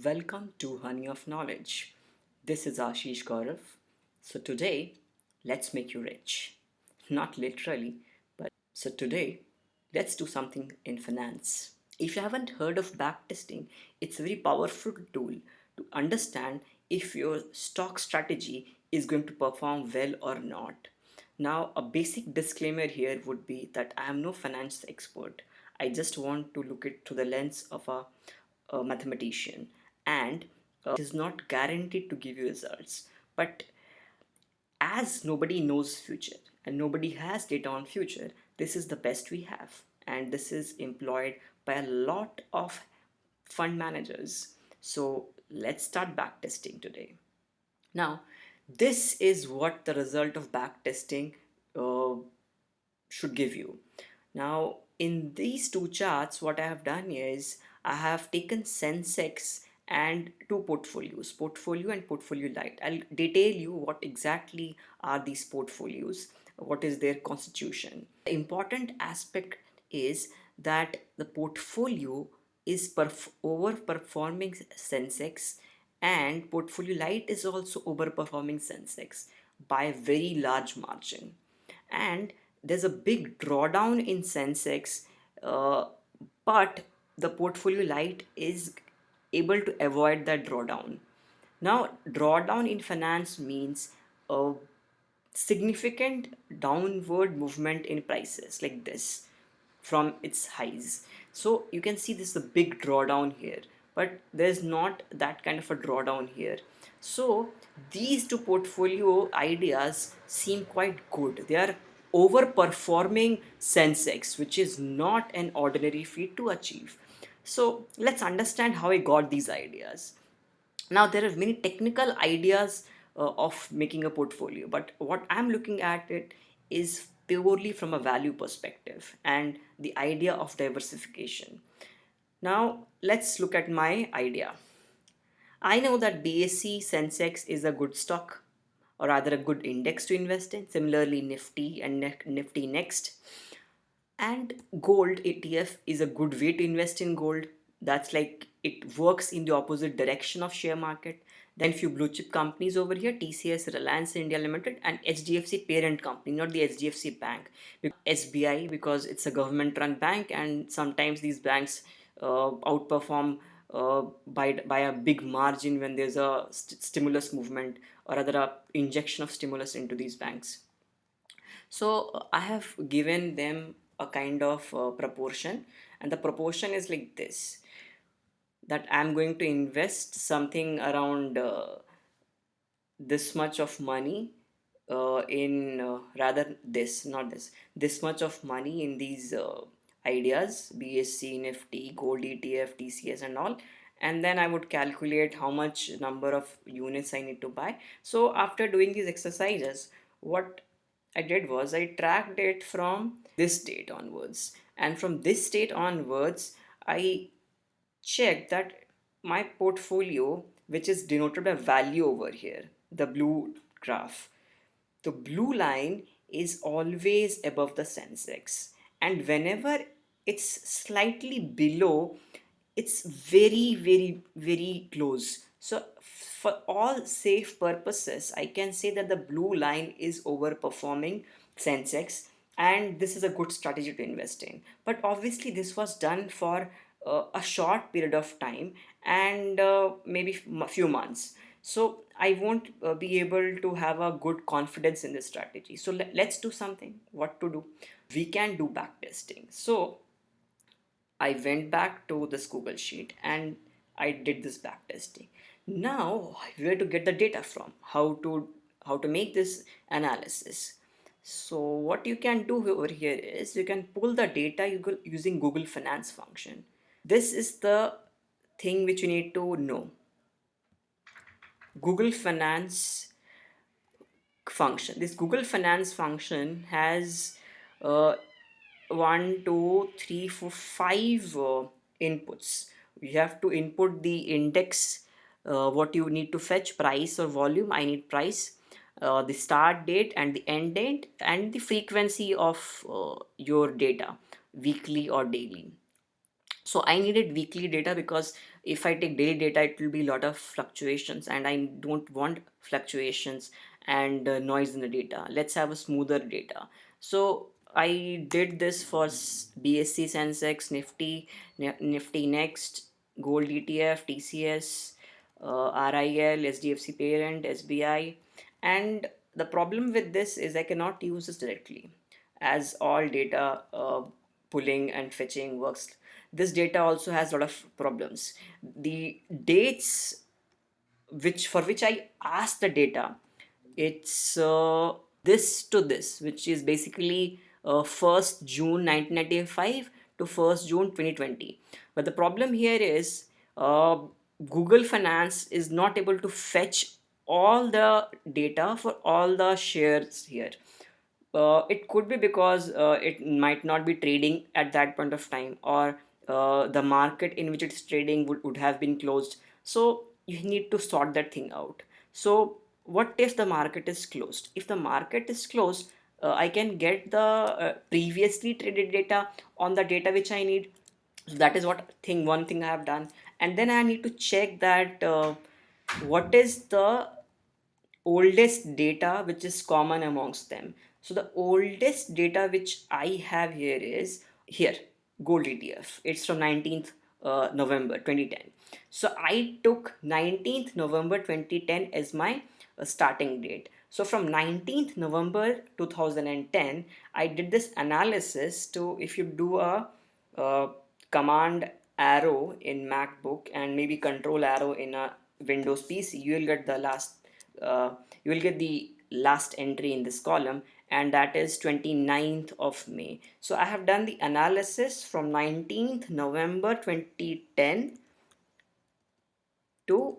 Welcome to Honey of Knowledge. This is Ashish Gaurav. So today, let's make you rich. Not literally, but so today, let's do something in finance. If you haven't heard of backtesting, it's a very powerful tool to understand if your stock strategy is going to perform well or not. Now, a basic disclaimer here would be that I am no finance expert. I just want to look it through the lens of a mathematician, and it is not guaranteed to give you results. But as nobody knows future and nobody has data on future, this is the best we have, and this is employed by a lot of fund managers. So let's start backtesting today. Now, this is what the result of backtesting uh, should give you. Now, in these two charts, what I have done is I have taken Sensex and two portfolios, portfolio and portfolio light. I'll detail you what exactly are these portfolios, what is their constitution. The important aspect is that the portfolio is overperforming Sensex, and portfolio light is also overperforming Sensex by a very large margin. And there's a big drawdown in Sensex, uh, but the portfolio light is able to avoid that drawdown. Now, drawdown in finance means a significant downward movement in prices like this from its highs. So you can see this is a big drawdown here, but there's not that kind of a drawdown here. So these two portfolio ideas seem quite good. They are overperforming Sensex, which is not an ordinary feat to achieve. So let's understand how I got these ideas. Now there are many technical ideas of making a portfolio, but what I'm looking at it is purely from a value perspective and the idea of diversification. Now let's look at my idea. I know that BSE Sensex is a good stock, or rather a good index to invest in. Similarly, Nifty and Nifty Next. And gold ETF is a good way to invest in gold. That's like it works in the opposite direction of share market. Then few blue chip companies over here: TCS, Reliance India Limited, and HDFC parent company, not the HDFC bank. SBI, because it's a government run bank, and sometimes these banks outperform by a big margin when there's a stimulus movement, or rather a injection of stimulus into these banks. So I have given them a kind of proportion, and the proportion is like this: that I'm going to invest something around this much of money in rather this, not this much of money in these ideas: BSC, Nifty, Gold ETF, TCS, and all. And then I would calculate how much number of units I need to buy. So after doing these exercises, what I did was I tracked it from this date onwards, and from this date onwards I checked that my portfolio, which is denoted by value over here, the blue graph, the blue line is always above the Sensex, and whenever it's slightly below, it's very close. So for all safe purposes, I can say that the blue line is overperforming Sensex, and this is a good strategy to invest in. But obviously this was done for a short period of time, and maybe a few months. So I won't be able to have a good confidence in this strategy. So let's do something. What to do? We can do back testing. So I went back to this Google Sheet and I did this back testing. Now, where to get the data from? How to make this analysis? So what you can do over here is you can pull the data using Google Finance function. This is the thing which you need to know. Google Finance function. This Google Finance function has uh, 5 inputs. We have to input the index, what you need to fetch, price or volume. I need price, the start date and the end date, and the frequency of your data, weekly or daily. So I needed weekly data because if I take daily data, it will be a lot of fluctuations, and I don't want fluctuations and noise in the data. Let's have a smoother data. So I did this for BSC, Sensex, Nifty, Nifty Next, Gold ETF, TCS, RIL, SDFC Parent, SBI. And the problem with this is I cannot use this directly, as all data pulling and fetching works. This data also has a lot of problems. The dates which I asked the data, it's this to this, which is basically 1st June 1995 to 1st June 2020. But the problem here is Google Finance is not able to fetch all the data for all the shares here. It could be because it might not be trading at that point of time, or the market in which it's trading would have been closed. So you need to sort that thing out. So what if the market is closed? If the market is closed, I can get the previously traded data on the data which I need. So that is one thing I have done. And then I need to check that what is the oldest data which is common amongst them. So the oldest data which I have here is here, gold ETF. It's from 19th November 2010. So I took 19th November 2010 as my starting date. So from 19th November 2010, I did this analysis to, if you do a command arrow in MacBook and maybe control arrow in a Windows PC, you will get the last entry in this column, and that is 29th of May. So I have done the analysis from 19th November 2010 to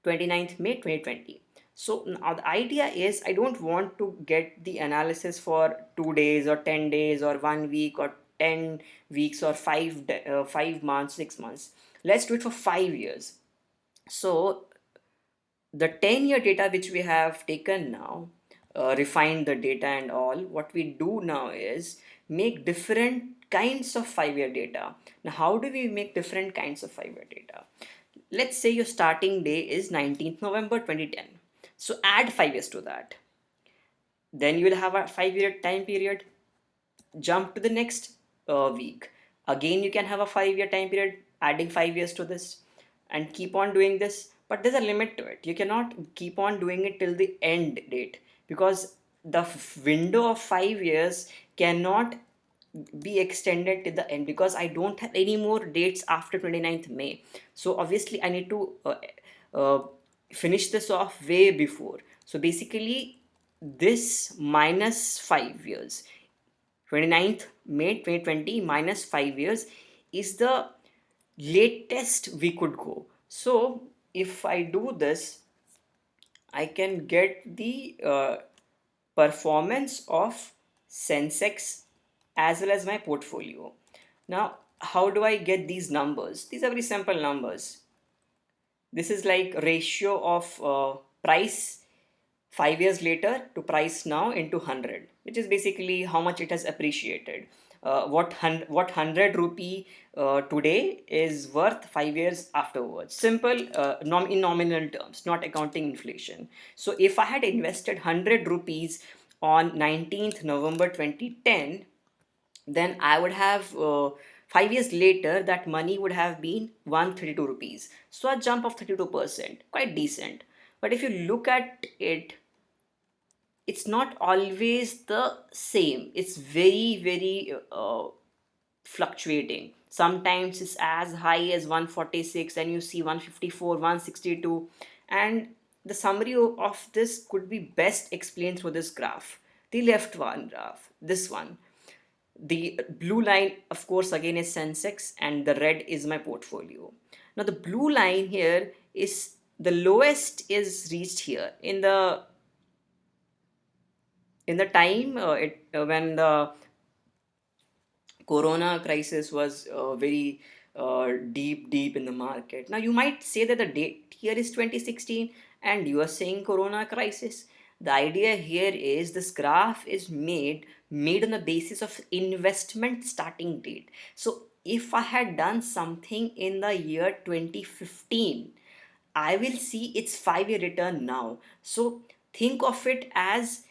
29th May 2020. So now the idea is I don't want to get the analysis for 2 days or 10 days or 1 week or 10 weeks or 5 months, 6 months. Let's do it for 5 years. So the 10-year data which we have taken now, refined the data and all, what we do now is make different kinds of 5-year data. Now how do we make different kinds of 5-year data? Let's say your starting day is 19th November 2010. So add 5 years to that. Then you will have a 5-year time period. Jump to the next week. Again, you can have a 5-year time period, adding 5 years to this, and keep on doing this. But there's a limit to it. You cannot keep on doing it till the end date, because the window of 5 years cannot be extended to the end, because I don't have any more dates after 29th May. So obviously I need to uh, finish this off way before. So basically this minus 5 years, 29th May 2020 minus 5 years, is the latest we could go. So if I do this, I can get the performance of Sensex as well as my portfolio. Now, how do I get these numbers? These are very simple numbers. This is like ratio of price 5 years later to price now into 100, which is basically how much it has appreciated. What 100 rupee today is worth 5 years afterwards. Simple, in nominal terms, not accounting inflation. So if I had invested 100 rupees on 19th November 2010, then I would have 5 years later that money would have been 132 rupees. So a jump of 32%, quite decent. But if you look at it, it's not always the same. It's very fluctuating. Sometimes it's as high as 146, and you see 154, 162. And the summary of this could be best explained through this graph, the left one graph, this one. The blue line, of course, again is Sensex, and the red is my portfolio. Now the blue line here is the lowest is reached here in the time when the corona crisis was very deep in the market. Now you might say that the date here is 2016 and you are saying corona crisis. The idea here is this graph is made on the basis of investment starting date. So if I had done something in the year 2015, I will see its 5 year return now. So think of it as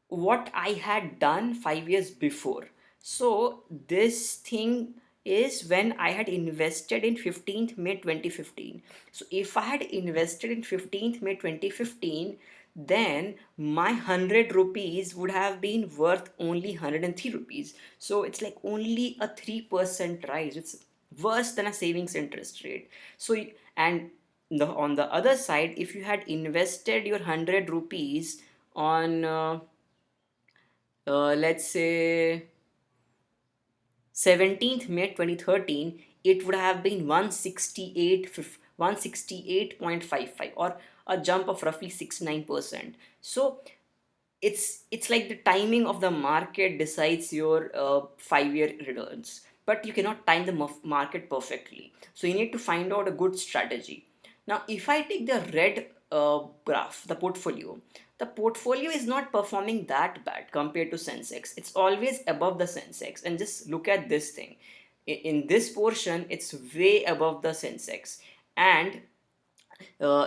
what I had done 5 years before. So this thing is when I had invested in 15th May 2015. So if I had invested in 15th May 2015, then my 100 rupees would have been worth only 103 rupees. So it's like only a 3% rise. It's worse than a savings interest rate. So and on the other side, if you had invested your 100 rupees on let's say 17th May 2013, it would have been 168.55, or a jump of roughly 69%. So it's like the timing of the market decides your 5 year returns, but you cannot time the market perfectly. So you need to find out a good strategy. Now if I take the red graph, the portfolio is not performing that bad compared to Sensex. It's always above the Sensex. And just look at this thing. In this portion, it's way above the Sensex. And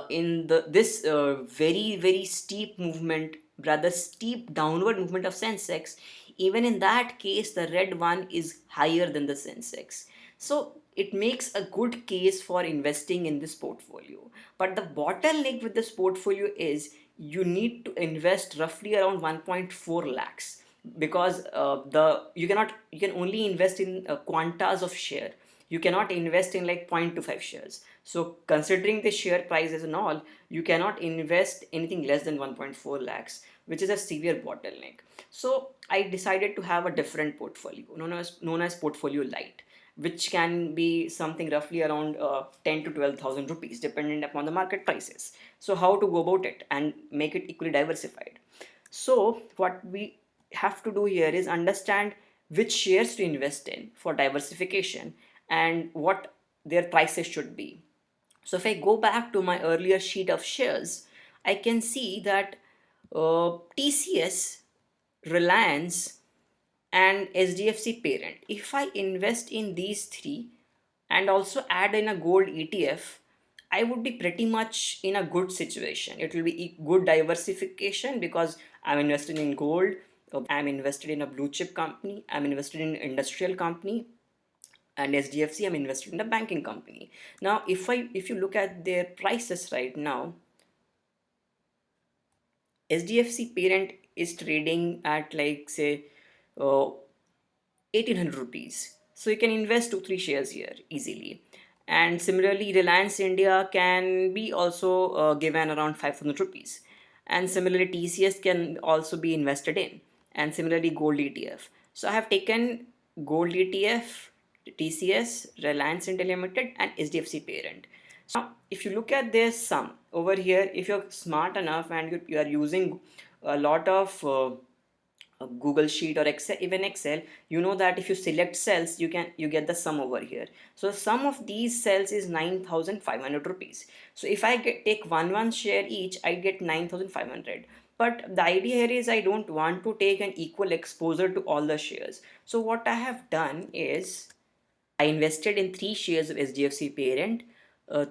in this very steep movement, rather steep downward movement of Sensex, even in that case, the red one is higher than the Sensex. So it makes a good case for investing in this portfolio. But the bottleneck with this portfolio is you need to invest roughly around 1.4 lakhs, because the you can only invest in quantas of share. You cannot invest in like 0.25 shares. So considering the share prices and all, you cannot invest anything less than 1.4 lakhs, which is a severe bottleneck. So I decided to have a different portfolio known as portfolio light, which can be something roughly around 10 to 12,000 rupees depending upon the market prices. So how to go about it and make it equally diversified? So what we have to do here is understand which shares to invest in for diversification and what their prices should be. So if I go back to my earlier sheet of shares, I can see that TCS, Reliance, and SDFC Parent, if I invest in these three and also add in a gold ETF, I would be pretty much in a good situation. It will be good diversification because I'm invested in gold, I'm invested in a blue chip company, I'm invested in an industrial company, and SDFC I'm invested in a banking company. Now if you look at their prices right now, SDFC Parent is trading at like say 1800 rupees. So you can invest 2 3 shares here easily. And similarly, Reliance India can be also given around 5,000 rupees. And similarly, TCS can also be invested in. And similarly, Gold ETF. So I have taken Gold ETF, TCS, Reliance India Limited, and SDFC Parent. Now, if you look at this sum over here, if you're smart enough and you are using a lot of a Google Sheet or Excel, even Excel, you know that if you select cells, you get the sum over here. So the sum of these cells is 9,500 rupees. So if I take one share each, I get 9,500. But the idea here is I don't want to take an equal exposure to all the shares. So what I have done is I invested in 3 shares of SDFC Parent,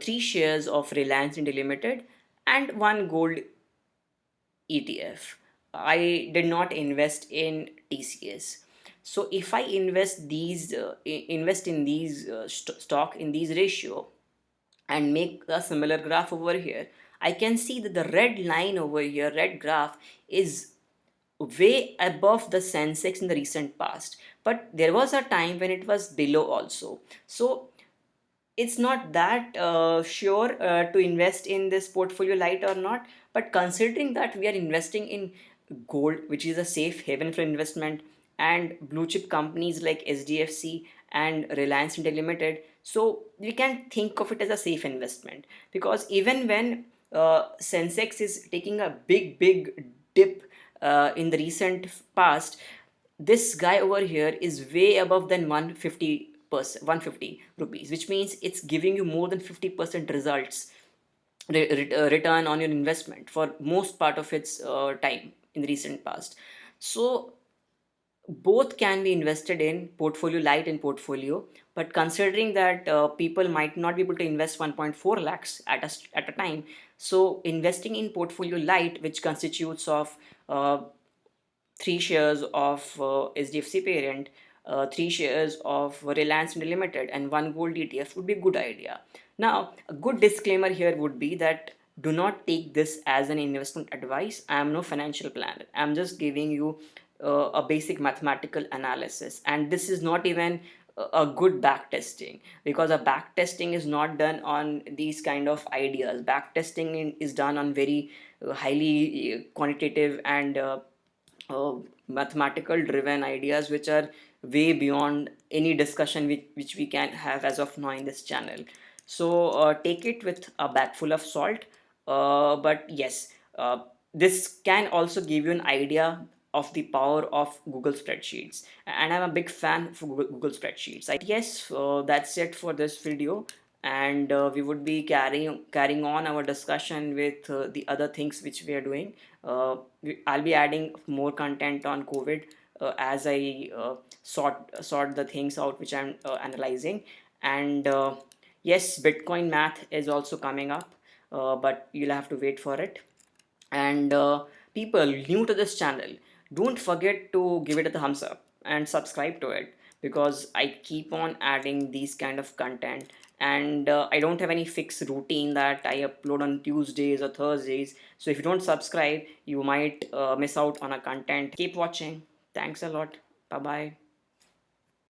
3 shares of Reliance India Limited, and one gold ETF. I did not invest in TCS. So if I invest in these stock in these ratio and make a similar graph over here, I can see that the red line over here, red graph, is way above the Sensex in the recent past. But there was a time when it was below also. So it's not that sure to invest in this portfolio light or not. But considering that we are investing in gold, which is a safe haven for investment, and blue chip companies like SDFC and Reliance India Limited, so we can think of it as a safe investment. Because even when Sensex is taking a big dip in the recent past, this guy over here is way above than 150 rupees, which means it's giving you more than 50% results, return on your investment for most part of its time in the recent past. So Both can be invested in portfolio light and portfolio, but considering that people might not be able to invest 1.4 lakhs at a time, so investing in portfolio light, which constitutes of uh, 3 shares of SDFC parent, 3 shares of Reliance India Limited, and one gold ETF would be a good idea. Now, a good disclaimer here would be that do not take this as an investment advice. I am no financial planner. I'm just giving you a basic mathematical analysis, and this is not even a good back testing, because a back testing is not done on these kind of ideas. Back testing is done on very highly quantitative and uh, mathematical driven ideas, which are way beyond any discussion which we can have as of now in this channel. So take it with a bag full of salt, but yes, this can also give you an idea of the power of Google Spreadsheets, and I'm a big fan of Google Spreadsheets. Yes, that's it for this video, and we would be carrying on our discussion with the other things which we are doing. I'll be adding more content on COVID as I sort the things out which I'm analyzing. And yes, Bitcoin math is also coming up, but you'll have to wait for it. And people new to this channel, don't forget to give it a thumbs up and subscribe to it, because I keep on adding these kind of content, and I don't have any fixed routine that I upload on Tuesdays or Thursdays. So if you don't subscribe, you might miss out on a content. Keep watching. Thanks a lot. Bye bye.